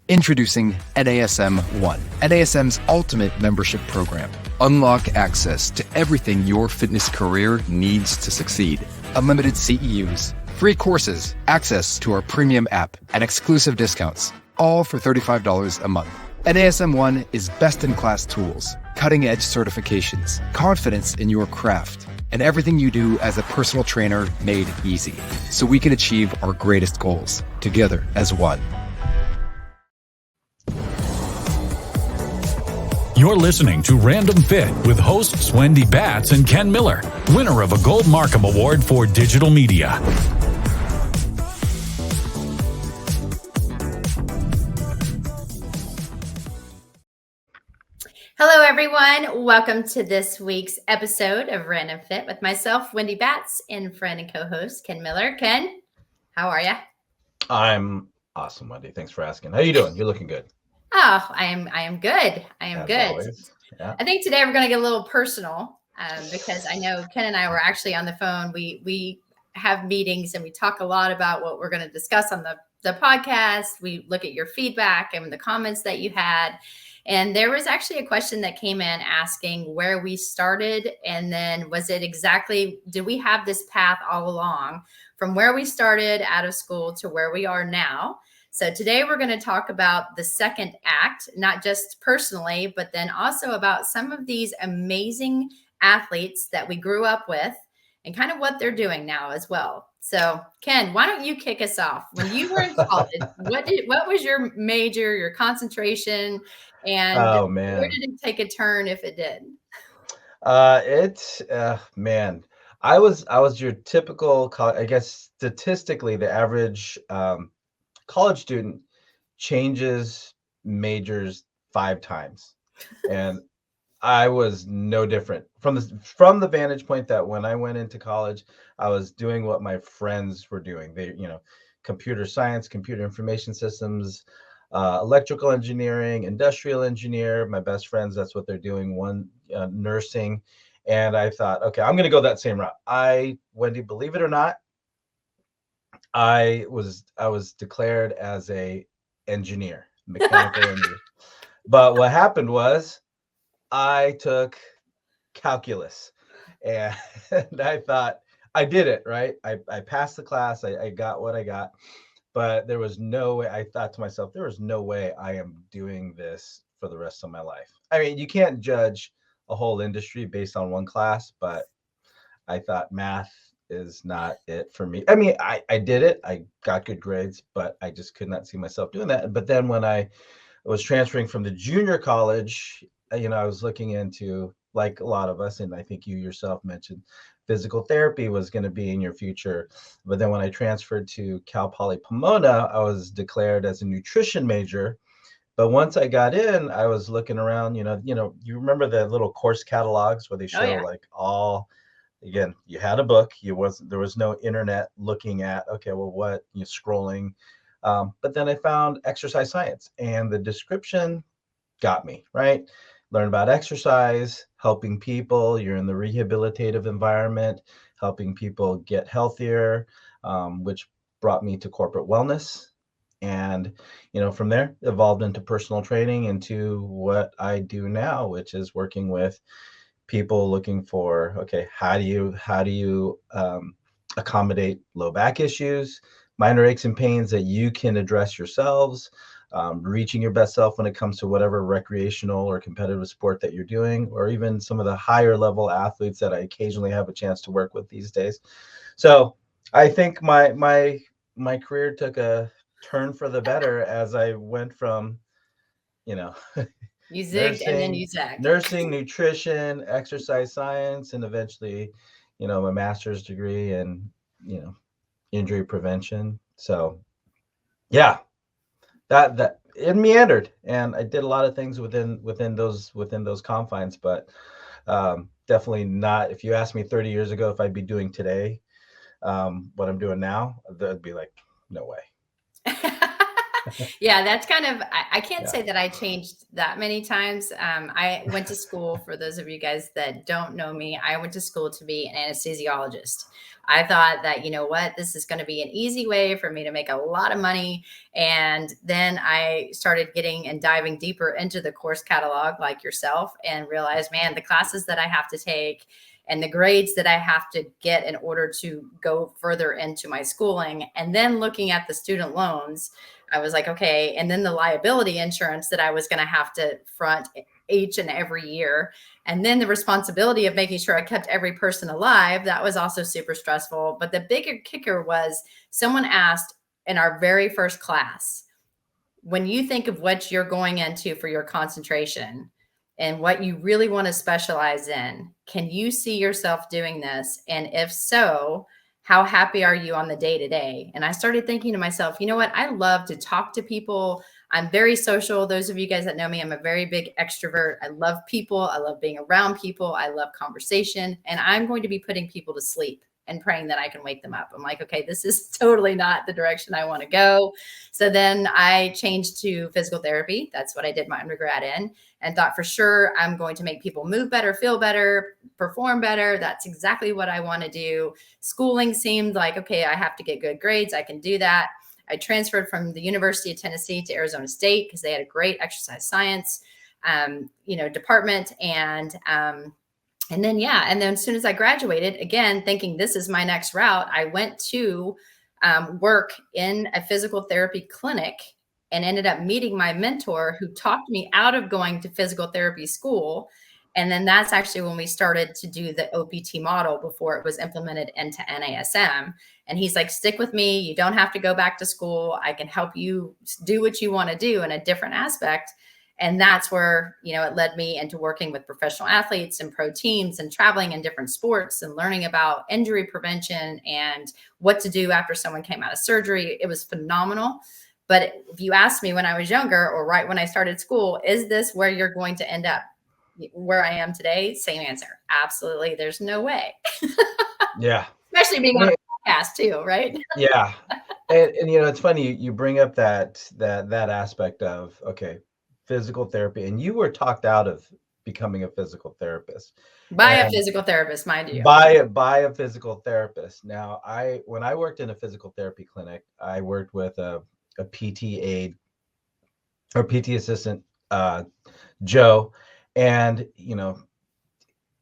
Introducing NASM One, NASM's ultimate membership program. Unlock access to everything your fitness career needs to succeed. Unlimited CEUs, free courses, access to our premium app, and exclusive discounts, all for $35 a month. NASM One is best-in-class tools, cutting-edge certifications, confidence in your craft, and everything you do as a personal trainer made easy, so we can achieve our greatest goals together as one. You're listening to Random Fit with hosts Wendy Batts and Ken Miller, winner of a Gold Markham Award for Digital Media. Hello, everyone. Welcome to this week's episode of Random Fit with myself, Wendy Batts, and friend and co-host Ken Miller. Ken, how are you? I'm awesome, Wendy. Thanks for asking. How you doing? You're looking good. Oh, I am good. I am good. Yeah. I think today we're going to get a little personal because I know Ken and I were actually on the phone. We have meetings and we talk a lot about what we're going to discuss on the podcast. We look at your feedback and the comments that you had. And there was actually a question that came in asking where we started. And then was it exactly, did we have this path all along from where we started out of school to where we are now? So today we're going to talk about the second act, not just personally, but then also about some of these amazing athletes that we grew up with and kind of what they're doing now as well. So Ken, why don't you kick us off? When you were in college, what was your major, your concentration, and where did it take a turn if it did? Man, I was your typical, I guess statistically, the average college student changes majors 5 times, and I was no different from the vantage point that when I went into college, I was doing what my friends were doing. They, computer science, computer information systems, electrical engineering, industrial engineer. My best friends, that's what they're doing. One nursing, and I thought, okay, I'm going to go that same route. Wendy, believe it or not, I was declared as a engineer, mechanical engineer. But what happened was I took calculus, and I thought I did it, right? I passed the class. I got what I got, but there was no way. I thought to myself, there was no way I am doing this for the rest of my life. I mean, you can't judge a whole industry based on one class, but I thought math is not it for me. I mean, I did it. I got good grades, but I just could not see myself doing that. But then when I was transferring from the junior college, I was looking into, like a lot of us, and I think you yourself mentioned, physical therapy was going to be in your future. But then when I transferred to Cal Poly Pomona, I was declared as a nutrition major. But once I got in, I was looking around, you remember the little course catalogs where they show like all. Again, you had a book. There was no internet looking at, okay, well, what you're scrolling. But then I found exercise science, and the description got me, right? Learn about exercise, helping people. You're in the rehabilitative environment, helping people get healthier, which brought me to corporate wellness. And, from there, evolved into personal training, into what I do now, which is working with people looking for, okay, how do you accommodate low back issues, minor aches and pains that you can address yourselves, reaching your best self when it comes to whatever recreational or competitive sport that you're doing, or even some of the higher level athletes that I occasionally have a chance to work with these days. So I think my career took a turn for the better as I went from, You zigged and then you zagged. Nursing, nutrition, exercise science, and eventually, my master's degree in, injury prevention. So, yeah, that it meandered, and I did a lot of things within those confines. But definitely not. If you asked me 30 years ago if I'd be doing today what I'm doing now, that'd be like, no way. Yeah, that's kind of, I can't Yeah. say that I changed that many times. I went to school, for those of you guys that don't know me, I went to school to be an anesthesiologist. I thought that, you know what, this is going to be an easy way for me to make a lot of money. And then I started getting and diving deeper into the course catalog like yourself and realized, man, the classes that I have to take and the grades that I have to get in order to go further into my schooling. And then looking at the student loans, I was like, okay. And then the liability insurance that I was going to have to front each and every year. And then the responsibility of making sure I kept every person alive. That was also super stressful. But the bigger kicker was someone asked in our very first class, when you think of what you're going into for your concentration and what you really want to specialize in, can you see yourself doing this? And if so, how happy are you on the day to day? And I started thinking to myself, you know what? I love to talk to people. I'm very social. Those of you guys that know me, I'm a very big extrovert. I love people. I love being around people. I love conversation. And I'm going to be putting people to sleep and praying that I can wake them up. I'm like, okay, this is totally not the direction I want to go. So then I changed to physical therapy. That's what I did my undergrad in, and thought for sure I'm going to make people move better, feel better, perform better. That's exactly what I want to do. Schooling seemed like, okay, I have to get good grades. I can do that. I transferred from the University of Tennessee to Arizona State because they had a great exercise science, department. And then, as soon as I graduated, again, thinking this is my next route, I went to work in a physical therapy clinic and ended up meeting my mentor who talked me out of going to physical therapy school. And then that's actually when we started to do the OPT model before it was implemented into NASM. And he's like, stick with me. You don't have to go back to school. I can help you do what you want to do in a different aspect. And that's where, it led me into working with professional athletes and pro teams and traveling in different sports and learning about injury prevention and what to do after someone came out of surgery. It was phenomenal. But if you asked me when I was younger or right when I started school, is this where you're going to end up? Where I am today? Same answer. Absolutely. There's no way. Yeah. Especially being on a podcast too, right? Yeah. And it's funny you bring up that aspect of, okay, physical therapy, and you were talked out of becoming a physical therapist By a physical therapist, mind you. by a physical therapist. Now, when I worked in a physical therapy clinic, I worked with a PT aide or PT assistant, Joe, and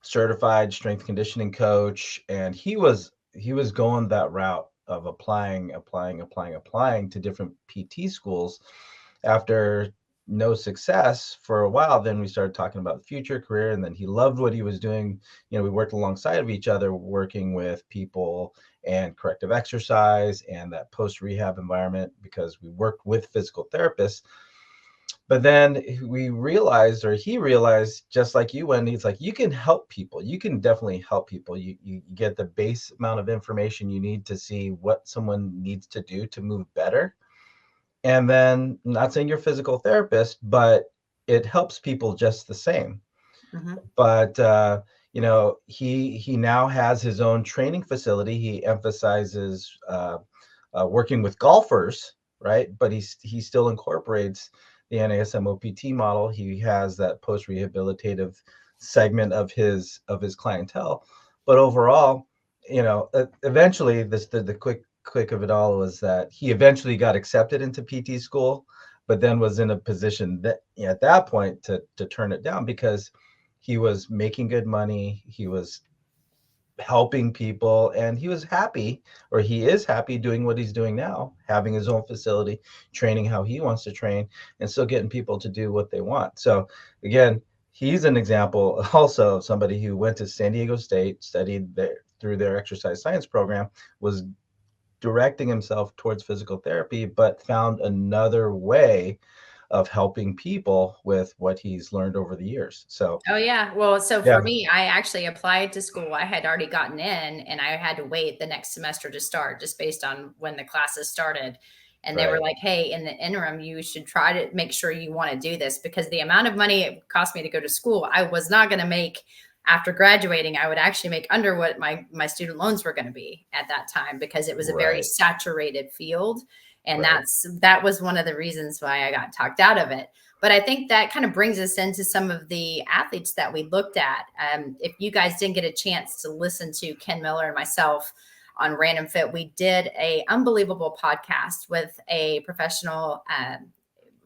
certified strength conditioning coach, and he was going that route of applying to different PT schools. After no success for a while, then we started talking about the future career, and then he loved what he was doing. We worked alongside of each other, working with people and corrective exercise and that post rehab environment, because we worked with physical therapists. But then he realized, just like you, Wendy, it's like, you can help people. You can definitely help people. You get the base amount of information you need to see what someone needs to do to move better. And then, I'm not saying you're a physical therapist, but it helps people just the same. Mm-hmm. But, he now has his own training facility. He emphasizes working with golfers, right? But he still incorporates the NASM OPT model. He has that post-rehabilitative segment of his clientele. But overall, eventually, the quick of it all was that he eventually got accepted into PT school, but then was in a position that at that point to turn it down, because he was making good money, he was helping people, and he was happy, or he is happy doing what he's doing now, having his own facility, training how he wants to train, and still getting people to do what they want. So again, he's an example also of somebody who went to San Diego State, studied there through their exercise science program, was directing himself towards physical therapy, but found another way of helping people with what he's learned over the years. So, oh yeah. Well, so yeah. for me, I actually applied to school. I had already gotten in and I had to wait the next semester to start just based on when the classes started. And they were like, hey, in the interim, you should try to make sure you want to do this, because the amount of money it cost me to go to school, I was not going to make after graduating. I would actually make under what my student loans were going to be at that time, because it was a very saturated field. And Right. that was one of the reasons why I got talked out of it. But I think that kind of brings us into some of the athletes that we looked at. If you guys didn't get a chance to listen to Ken Miller and myself on Random Fit, we did a unbelievable podcast with a professional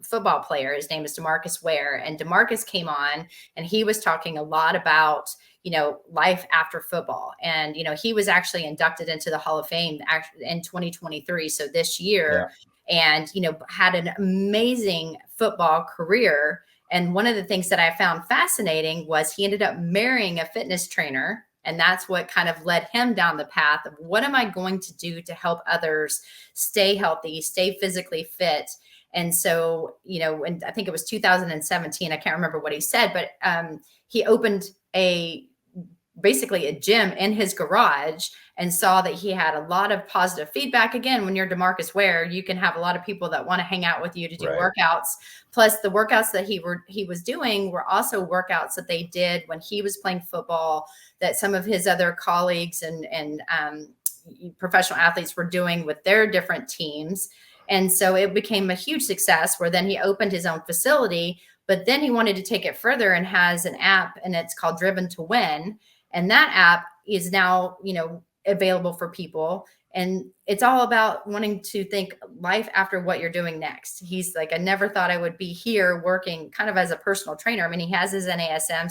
football player. His name is DeMarcus Ware, and DeMarcus came on and he was talking a lot about, life after football. And, he was actually inducted into the Hall of Fame in 2023. So this year, and, had an amazing football career. And one of the things that I found fascinating was he ended up marrying a fitness trainer. And that's what kind of led him down the path of what am I going to do to help others stay healthy, stay physically fit. And so, and I think it was 2017, I can't remember what he said, but he opened basically a gym in his garage and saw that he had a lot of positive feedback. Again, when you're DeMarcus Ware, you can have a lot of people that want to hang out with you to do workouts. Plus the workouts that he was doing were also workouts that they did when he was playing football, that some of his other colleagues and professional athletes were doing with their different teams. And so it became a huge success where then he opened his own facility, but then he wanted to take it further and has an app, and it's called Driven to Win. And that app is now, available for people. And it's all about wanting to think life after what you're doing next. He's like, I never thought I would be here working kind of as a personal trainer. I mean, he has his NASM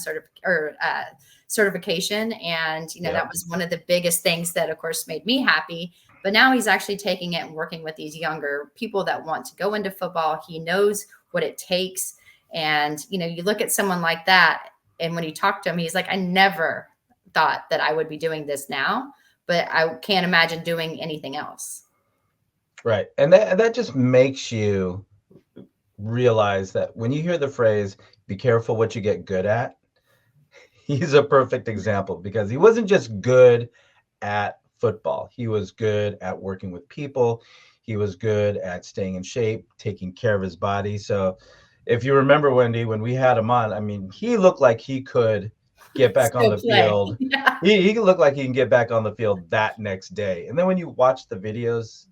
certification. And, that was one of the biggest things that, of course, made me happy. But now he's actually taking it and working with these younger people that want to go into football. He knows what it takes. And, you look at someone like that, and when you talk to him, he's like, I never thought that I would be doing this now, but I can't imagine doing anything else. Right. And that just makes you realize that when you hear the phrase, be careful what you get good at, he's a perfect example, because he wasn't just good at football. He was good at working with people. He was good at staying in shape, taking care of his body. So if you remember, Wendy, when we had him on, I mean, he looked like he could get back on the field. He looked like he can get back on the field that next day. And then when you watch the videos,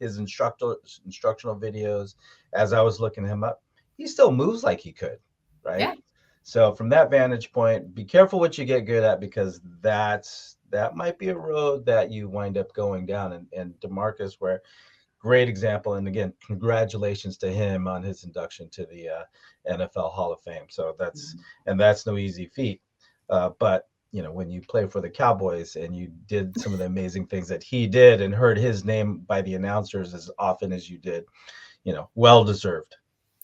his instructional videos, as I was looking him up, he still moves like he could, right? Yeah. So from that vantage point, be careful what you get good at, because that might be a road that you wind up going down. And DeMarcus Ware, great example. And again, congratulations to him on his induction to the NFL Hall of Fame. So that's no easy feat. But when you play for the Cowboys and you did some of the amazing things that he did and heard his name by the announcers as often as you did, well deserved.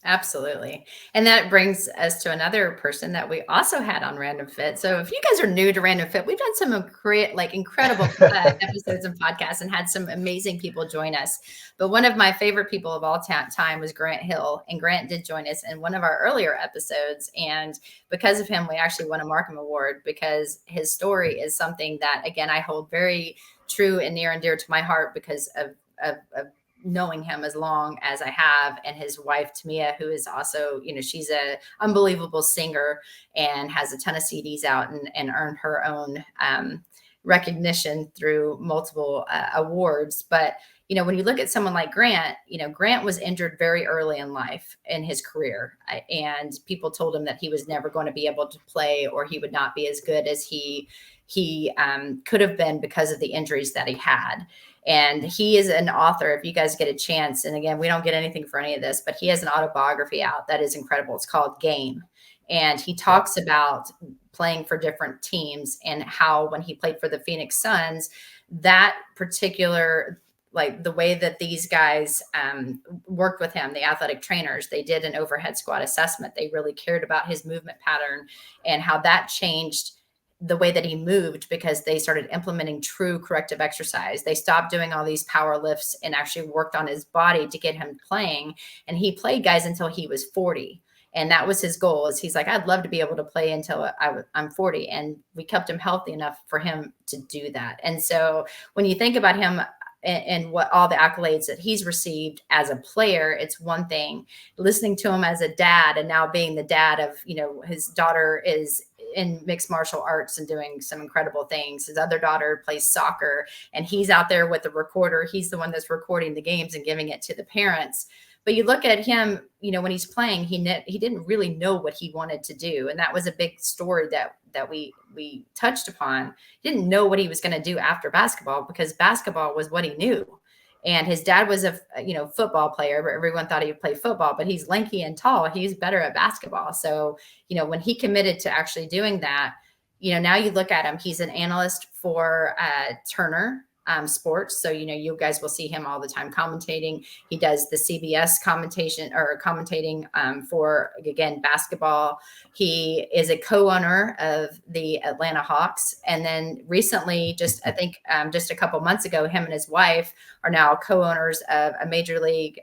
Absolutely. And that brings us to another person that we also had on Random Fit. So if you guys are new to Random Fit, we've done some incredible episodes and podcasts and had some amazing people join us. But one of my favorite people of all time was Grant Hill. And Grant did join us in one of our earlier episodes. And because of him, we actually won a Markham Award, because his story is something that, again, I hold very true and near and dear to my heart because of knowing him as long as I have, and his wife, Tamia, who is also, she's a unbelievable singer and has a ton of CDs out and earned her own recognition through multiple awards. But, when you look at someone like Grant, Grant was injured very early in life in his career. And people told him that he was never going to be able to play, or he would not be as good as he could have been because of the injuries that he had. And he is an author, if you guys get a chance. And again, we don't get anything for any of this, but he has an autobiography out that is incredible. It's called Game. And he talks about playing for different teams and how when he played for the Phoenix Suns, that particular, the way that these guys worked with him, the athletic trainers, they did an overhead squat assessment. They really cared about his movement pattern and how that changed the way that he moved, because they started implementing true corrective exercise. They stopped doing all these power lifts and actually worked on his body to get him playing. And he played guys until he was 40. And that was his goal. Is he's like, I'd love to be able to play until I'm 40. And we kept him healthy enough for him to do that. And so when you think about him and what all the accolades that he's received as a player, it's one thing. Listening to him as a dad, and now being the dad of, his daughter is in mixed martial arts and doing some incredible things. His other daughter plays soccer, and he's out there with the recorder. He's the one that's recording the games and giving it to the parents. But you look at him, when he's playing, he didn't really know what he wanted to do. And that was a big story that we touched upon. He didn't know what he was going to do after basketball, because basketball was what he knew. And his dad was a football player, but everyone thought he would play football, but he's lanky and tall. He's better at basketball. So, when he committed to actually doing that, now you look at him, he's an analyst for Turner Sports. So, you guys will see him all the time commentating. He does the CBS commentating for, again, basketball. He is a co-owner of the Atlanta Hawks. And then recently, just a couple months ago, him and his wife are now co-owners of a Major League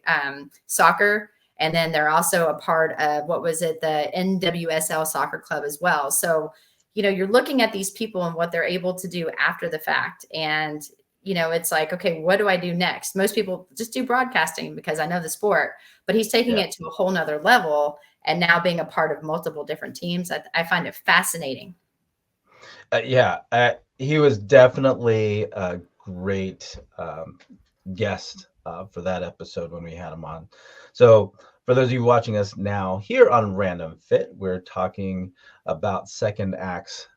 Soccer. And then they're also a part of, the NWSL Soccer Club as well. So, you're looking at these people and what they're able to do after the fact. And it's like, okay, what do I do next? Most people just do broadcasting because I know the sport, but he's taking it to a whole nother level and now being a part of multiple different teams. I find it fascinating. He was definitely a great guest for that episode when we had him on. So for those of you watching us now here on Random Fit, we're talking about second acts,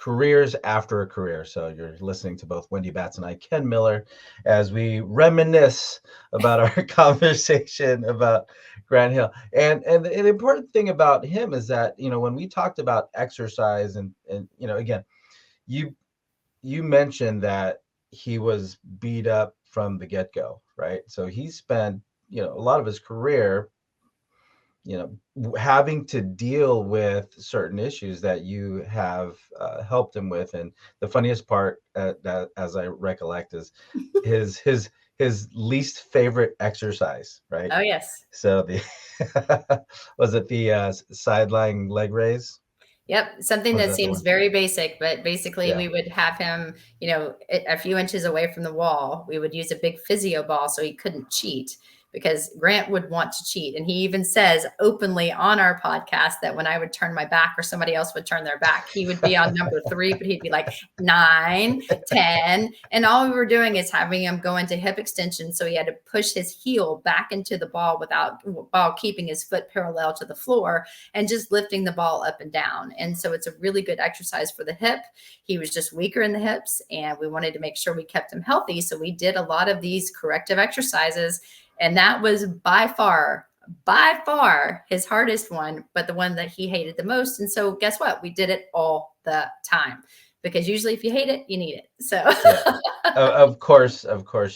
careers after a career. So you're listening to both Wendy Batts and I, Ken Miller, as we reminisce about our conversation about Grant Hill. And the important thing about him is that, when we talked about exercise and again, you mentioned that he was beat up from the get-go, right? So he spent, a lot of his career, having to deal with certain issues that you have helped him with. And the funniest part, that, as I recollect, is his least favorite exercise, right? Oh, yes. So was it the sideline leg raise? Yep. Something that seems very basic, but basically we would have him, a few inches away from the wall. We would use a big physio ball so he couldn't cheat, because Grant would want to cheat. And he even says openly on our podcast that when I would turn my back or somebody else would turn their back, he would be on number 3, but he'd be like 9, 10. And all we were doing is having him go into hip extension. So he had to push his heel back into the ball while keeping his foot parallel to the floor and just lifting the ball up and down. And so it's a really good exercise for the hip. He was just weaker in the hips, and we wanted to make sure we kept him healthy. So we did a lot of these corrective exercises. And that was by far his hardest one, but the one that he hated the most. And so guess what? We did it all the time, because usually if you hate it, you need it. So of course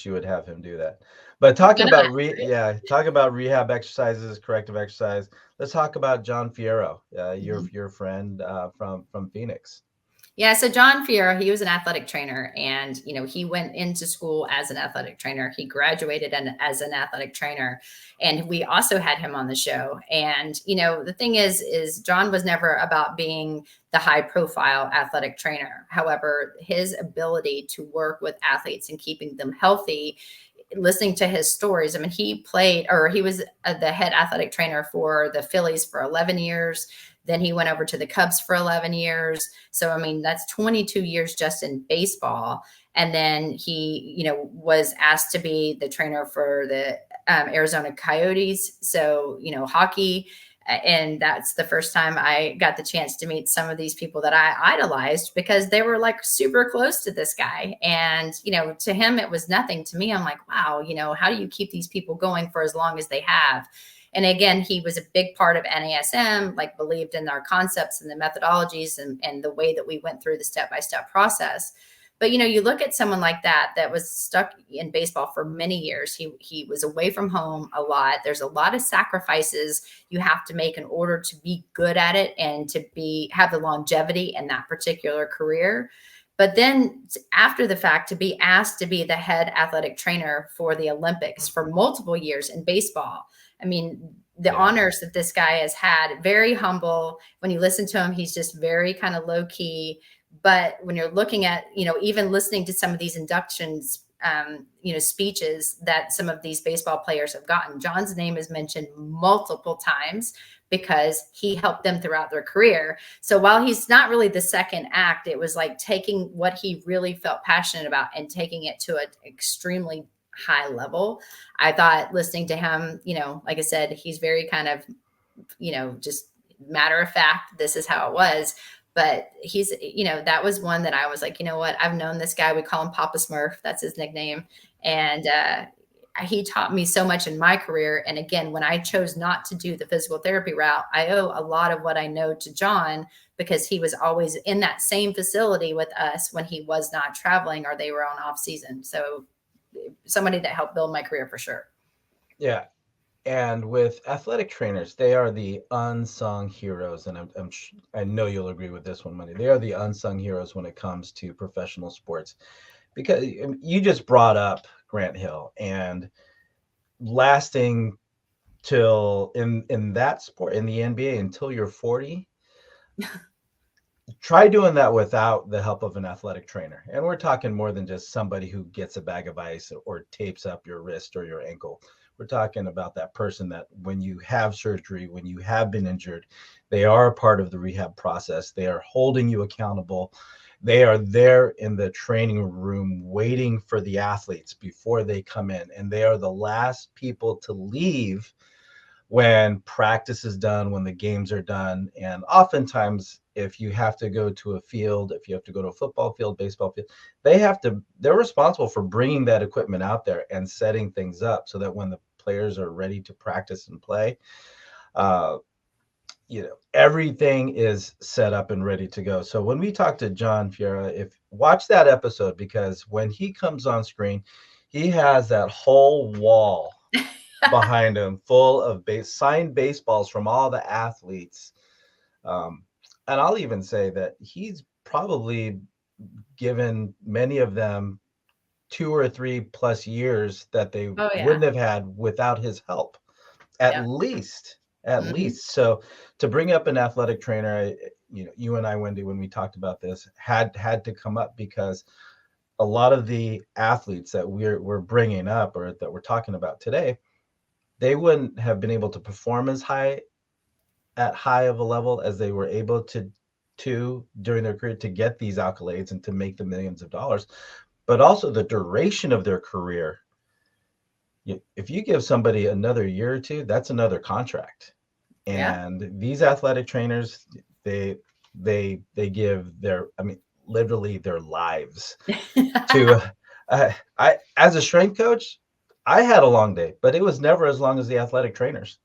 you would have him do that. But talking about rehab exercises, corrective exercise, let's talk about John Fierro, your friend from Phoenix. Yeah. So John Fierro, he was an athletic trainer, and, he went into school as an athletic trainer. He graduated as an athletic trainer, and we also had him on the show. And, the thing is John was never about being the high profile athletic trainer. However, his ability to work with athletes and keeping them healthy, listening to his stories. I mean, he was the head athletic trainer for the Phillies for 11 years. Then he went over to the Cubs for 11 years. So, I mean, that's 22 years just in baseball. And then he, was asked to be the trainer for the Arizona Coyotes. So, hockey. And that's the first time I got the chance to meet some of these people that I idolized, because they were like super close to this guy. And, to him, it was nothing. To me, I'm like, wow, how do you keep these people going for as long as they have? And again, he was a big part of NASM, like believed in our concepts and the methodologies and the way that we went through the step-by-step process. But, you look at someone like that was stuck in baseball for many years. He was away from home a lot. There's a lot of sacrifices you have to make in order to be good at it and to have the longevity in that particular career. But then after the fact, to be asked to be the head athletic trainer for the Olympics for multiple years in baseball. I mean, the honors that this guy has had, very humble. When you listen to him, he's just very kind of low key. But when you're looking at, even listening to some of these inductions speeches that some of these baseball players have gotten. John's name is mentioned multiple times because he helped them throughout their career. So while he's not really the second act, it was like taking what he really felt passionate about and taking it to an extremely high level. I thought listening to him, like I said, he's very kind of, just matter of fact, this is how it was. But he's, that was one that I was like, you know what, I've known this guy. We call him Papa Smurf. That's his nickname. And he taught me so much in my career. And again, when I chose not to do the physical therapy route, I owe a lot of what I know to John, because he was always in that same facility with us when he was not traveling or they were on off season. So somebody that helped build my career for sure. Yeah. And with athletic trainers, they are the unsung heroes. And I know you'll agree with this one, Wendy. They are the unsung heroes when it comes to professional sports, because you just brought up Grant Hill and lasting till in that sport, in the NBA, until you're 40. Try doing that without the help of an athletic trainer. And we're talking more than just somebody who gets a bag of ice or tapes up your wrist or your ankle. We're talking about that person that when you have surgery, when you have been injured, they are a part of the rehab process. They are holding you accountable. They are there in the training room waiting for the athletes before they come in. And they are the last people to leave when practice is done, when the games are done. And oftentimes, if you have to go to a field, if you have to go to a football field, baseball field, they're responsible for bringing that equipment out there and setting things up so that when the players are ready to practice and play, everything is set up and ready to go. So when we talk to John Fierro, watch that episode, because when he comes on screen, he has that whole wall behind him full of signed baseballs from all the athletes. And I'll even say that he's probably given many of them 2 or 3 plus years that they wouldn't have had without his help, at least. So to bring up an athletic trainer, you and I, Wendy, when we talked about this, had to come up, because a lot of the athletes that we're bringing up or that we're talking about today, they wouldn't have been able to perform as high of a level as they were able to during their career to get these accolades and to make the millions of dollars, but also the duration of their career. If you give somebody another year or two, that's another contract. And these athletic trainers, they give literally their lives to, I, as a strength coach, I had a long day, but it was never as long as the athletic trainers.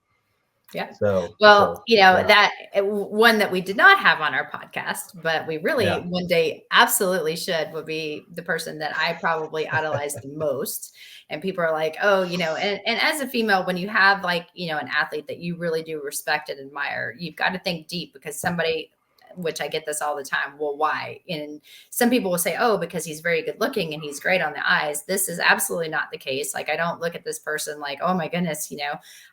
Yeah. That one that we did not have on our podcast, but we really one day absolutely should, would be the person that I probably idolized the most. And people are like, oh, and as a female, when you have an athlete that you really do respect and admire, you've got to think deep, because somebody, which I get this all the time, well, why? And some people will say, oh, because he's very good looking and he's great on the eyes. This is absolutely not the case. I don't look at this person like, oh my goodness,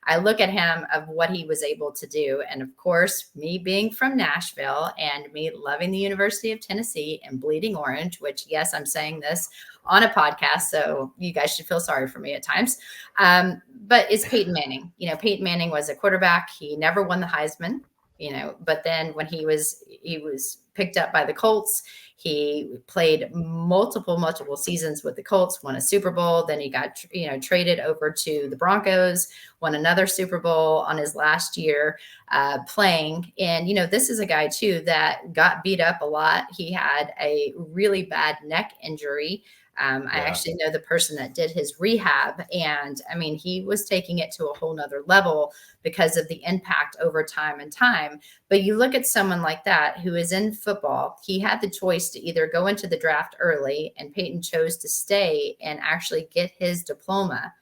I look at him of what he was able to do. And of course, me being from Nashville and me loving the University of Tennessee and bleeding orange, which, yes, I'm saying this on a podcast, so you guys should feel sorry for me at times. But it's Payton Manning. Payton Manning was a quarterback. He never won the Heisman. But then when he was picked up by the Colts, he played multiple seasons with the Colts, won a Super Bowl. Then he got, traded over to the Broncos, won another Super Bowl on his last year playing. And, this is a guy too that got beat up a lot. He had a really bad neck injury. I actually know the person that did his rehab, and he was taking it to a whole nother level because of the impact over time and time. But you look at someone like that who is in football, he had the choice to either go into the draft early, and Payton chose to stay and actually get his diploma,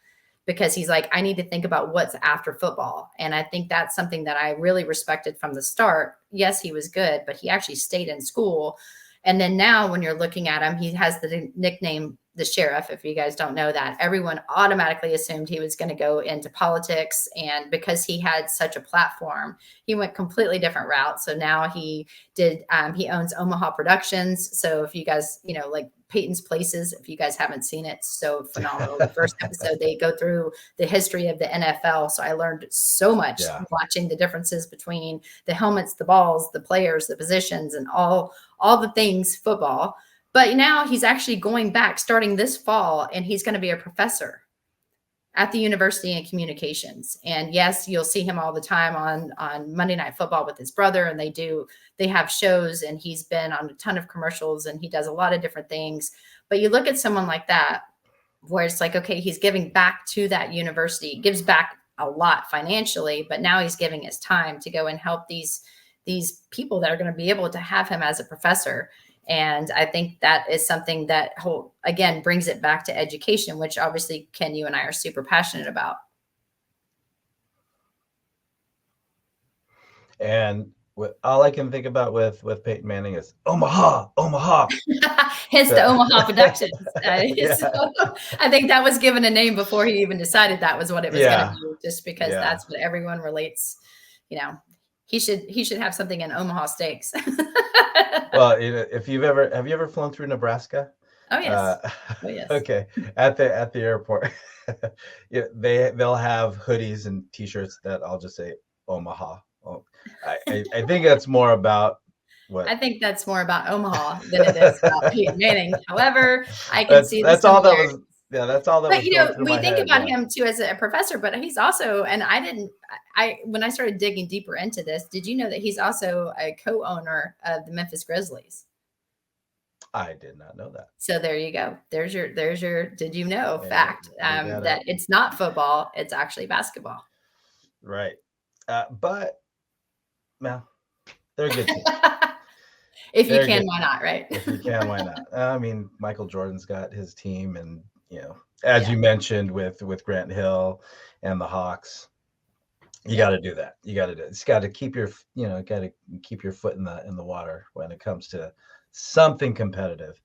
because he's like, I need to think about what's after football. And I think that's something that I really respected from the start. Yes, he was good, but he actually stayed in school. And then now when you're looking at him, he has the nickname the sheriff. If you guys don't know that, everyone automatically assumed he was going to go into politics. And because he had such a platform, he went completely different route. So now he owns Omaha Productions. So if you guys, like Peyton's Places, if you guys haven't seen it, so phenomenal. The first episode, they go through the history of the NFL. So I learned so much watching the differences between the helmets, the balls, the players, the positions, and all the things football. But now he's actually going back starting this fall, and he's going to be a professor at the University in Communications. And yes, you'll see him all the time on Monday Night Football with his brother, and they have shows, and he's been on a ton of commercials, and he does a lot of different things. But you look at someone like that, where it's like, okay, he's giving back to that university, gives back a lot financially, but now he's giving his time to go and help these people that are going to be able to have him as a professor. And I think that is something that again brings it back to education, which obviously Ken, you and I are super passionate about. And all I can think about with Payton Manning is Omaha. Hence the Omaha Productions. So I think that was given a name before he even decided that was what it was going to be, just because that's what everyone relates. He should have something in Omaha Steaks. Well, if have you ever flown through Nebraska? Oh yes. Yes. Okay. At the airport, they'll have hoodies and T-shirts that I'll just say Omaha. I think that's more about what. I think that's more about Omaha than it is about Peyton Manning. However, I can see that's all that was. Yeah, that's all that was. But we think about him too as a professor, but he's also, and when I started digging deeper into this, did you know that he's also a co-owner of the Memphis Grizzlies? I did not know that. So there you go. There's your did you know fact that it's not football, it's actually basketball. Right. But well, they're a good team. If you can, why not, right? If you can, why not? I mean, Michael Jordan's got his team, and as you mentioned with Grant Hill and the Hawks, you got to do that. You got to do it. It's got to keep your keep your foot in the water when it comes to something competitive.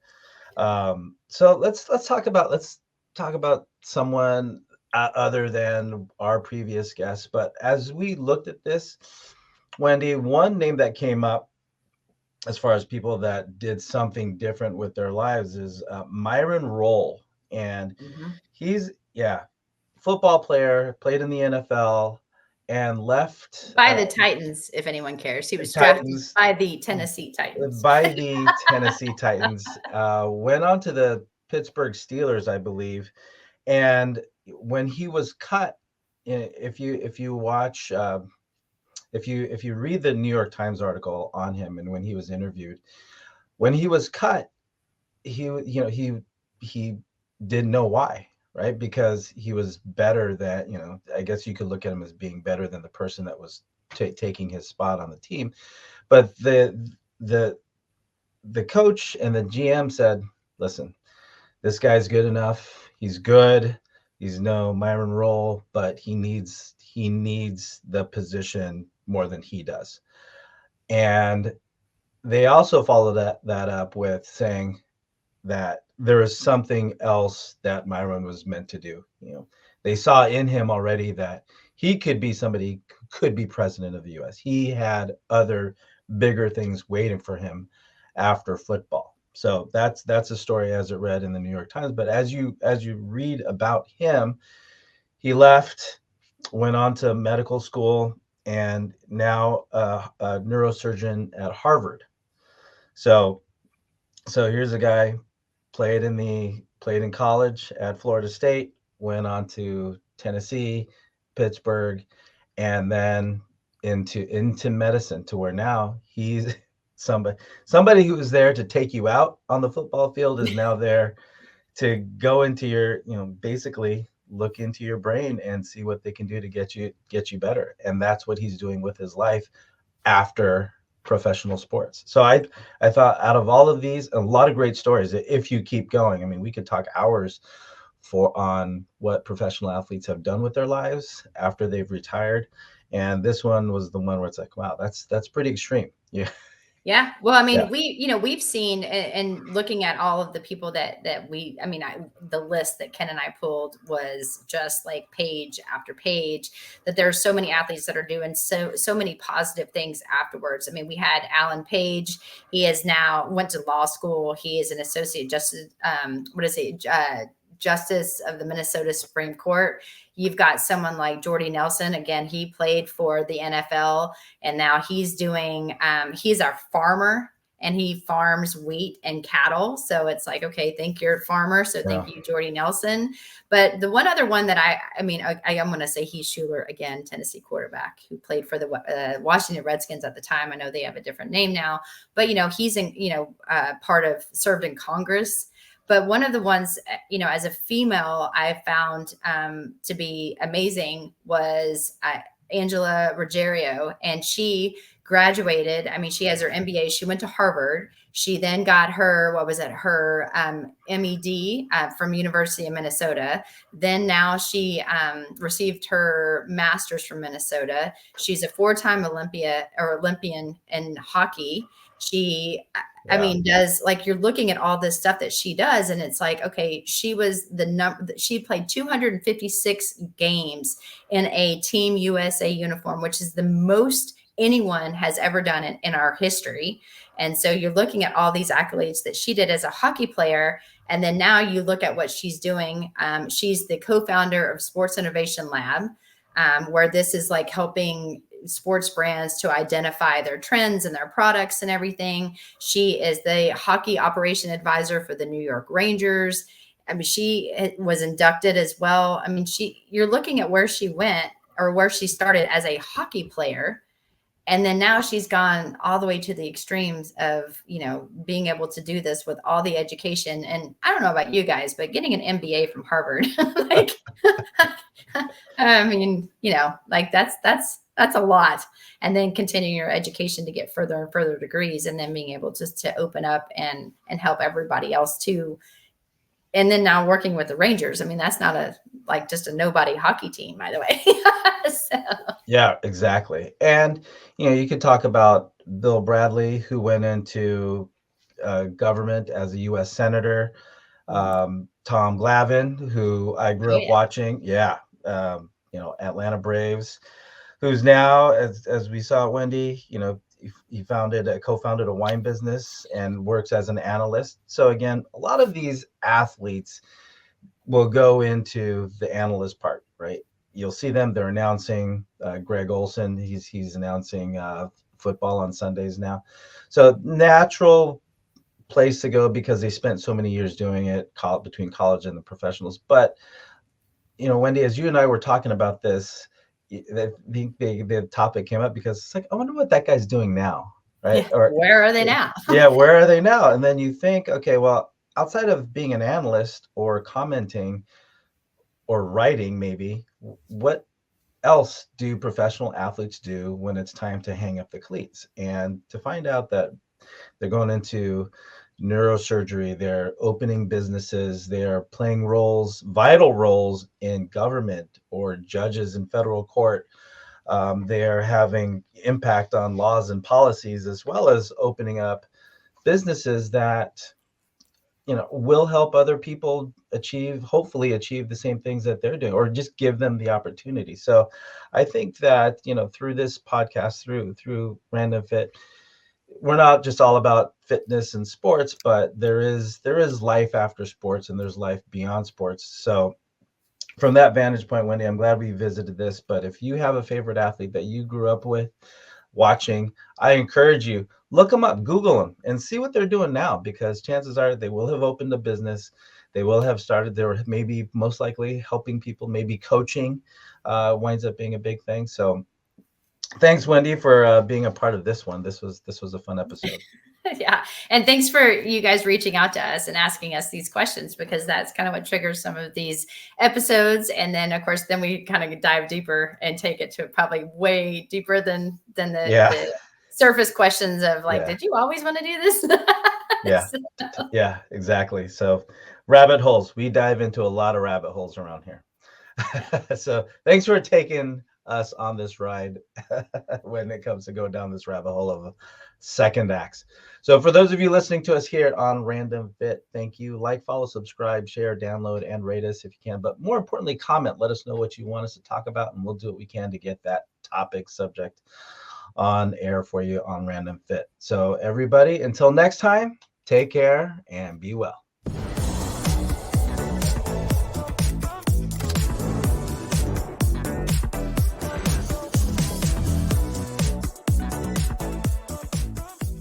So let's talk about someone other than our previous guests. But as we looked at this, Wendy, one name that came up as far as people that did something different with their lives is Myron Rambo. And he's football player, played in the NFL, and left by the Titans. If anyone cares, he was drafted by the Tennessee Titans. By the Tennessee Titans, went on to the Pittsburgh Steelers, I believe. And when he was cut, if you watch, if you read the New York Times article on him, and when he was interviewed, when he was cut, he didn't know why, right? Because he was better than, I guess you could look at him as being better than the person that was taking his spot on the team. But the coach and the GM said, listen, this guy's good enough. He's good. He's no Myron Rambo, but he needs the position more than he does. And they also followed that up with saying that there is something else that Myron was meant to do. They saw in him already that he could be somebody who could be president of the U.S. He had other bigger things waiting for him after football. So that's a story as it read in the New York Times. But as you read about him, he left, went on to medical school, and now a neurosurgeon at Harvard. So here's a guy, played in college at Florida State, went on to Tennessee, Pittsburgh, and then into medicine, to where now he's somebody who was there to take you out on the football field is now there to go into your, basically look into your brain and see what they can do to get you better. And that's what he's doing with his life after professional sports. So I thought, out of all of these, a lot of great stories. If you keep going, I mean, we could talk hours on what professional athletes have done with their lives after they've retired. And this one was the one where it's like, wow, that's pretty extreme. Yeah. Yeah. Well, I mean, Yeah. we've seen, and looking at all of the people that the list that Ken and I pulled was just like page after page, that there are so many athletes that are doing so many positive things afterwards. I mean, we had Alan Page. He is now went to law school. He is an associate justice. Justice of the Minnesota Supreme Court. You've got someone like Jordy Nelson. Again, he played for the NFL, and now he's doing, he's a farmer, and he farms wheat and cattle. So it's like, okay, thank you, farmer. So thank you, Jordy Nelson. But the one other one that I'm going to say Heath Schuler, again, Tennessee quarterback who played for the Washington Redskins at the time. I know they have a different name now, but, he's served in Congress. But one of the ones, as a female, I found to be amazing was Angela Ruggiero, and she graduated. I mean, she has her MBA. She went to Harvard. She then got her, MED from University of Minnesota. Then now she received her master's from Minnesota. She's a 4-time Olympian in hockey. She, I mean, does, like, you're looking at all this stuff that she does, and it's like, okay, she played 256 games in a Team USA uniform, which is the most anyone has ever done in our history. And so you're looking at all these accolades that she did as a hockey player. And then now you look at what she's doing. She's the co-founder of Sports Innovation Lab, where this is like helping sports brands to identify their trends and their products and everything. She is the hockey operation advisor for the New York Rangers. I mean, she was inducted as well. I mean, you're looking at where she went, or where she started as a hockey player. And then now she's gone all the way to the extremes of, being able to do this with all the education. And I don't know about you guys, but getting an MBA from Harvard, I mean, that's a lot. And then continuing your education to get further and further degrees, and then being able to open up and help everybody else too. And then now working with the Rangers. I mean, that's not just a nobody hockey team, by the way. So. Yeah, exactly. And, you could talk about Bill Bradley, who went into government as a U.S. Senator. Tom Glavine, who I grew up watching. Yeah. Atlanta Braves, who's now, as we saw, Wendy, he co-founded a wine business and works as an analyst. So again, a lot of these athletes will go into the analyst part, right? You'll see them. They're announcing Greg Olson. He's announcing football on Sundays now. So natural place to go, because they spent so many years doing it between college and the professionals. But, Wendy, as you and I were talking about this, the topic came up because it's like, I wonder what that guy's doing now, right? Yeah, or where are they now? Yeah, where are they now? And then you think, okay, well, outside of being an analyst or commenting or writing, maybe, what else do professional athletes do when it's time to hang up the cleats? And to find out that they're going into neurosurgery, they're opening businesses, they're playing vital roles in government or judges in federal court. They're having impact on laws and policies, as well as opening up businesses that, will help other people hopefully achieve the same things that they're doing, or just give them the opportunity. So I think that, through this podcast, through Random Fit, we're not just all about fitness and sports, but there is life after sports, and there's life beyond sports. So from that vantage point, Wendy, I'm glad we visited this. But if you have a favorite athlete that you grew up with watching, I encourage you, look them up, Google them, and see what they're doing now, because chances are they will have opened a business. They will have started. They're maybe most likely helping people. Maybe coaching winds up being a big thing. So thanks, Wendy, for being a part of this one. This was a fun episode. Yeah. And thanks for you guys reaching out to us and asking us these questions, because that's kind of what triggers some of these episodes. And then, of course, we kind of dive deeper and take it to probably way deeper than the surface questions of did you always want to do this? Yeah, exactly. So rabbit holes. We dive into a lot of rabbit holes around here. So thanks for taking us on this ride when it comes to go down this rabbit hole of second acts. So for those of you listening to us here on Random Fit, thank you. Like, follow, subscribe, share, download, and rate us if you can. But more importantly, comment. Let us know what you want us to talk about, and we'll do what we can to get that topic subject on air for you on Random Fit. So everybody, until next time, take care and be well.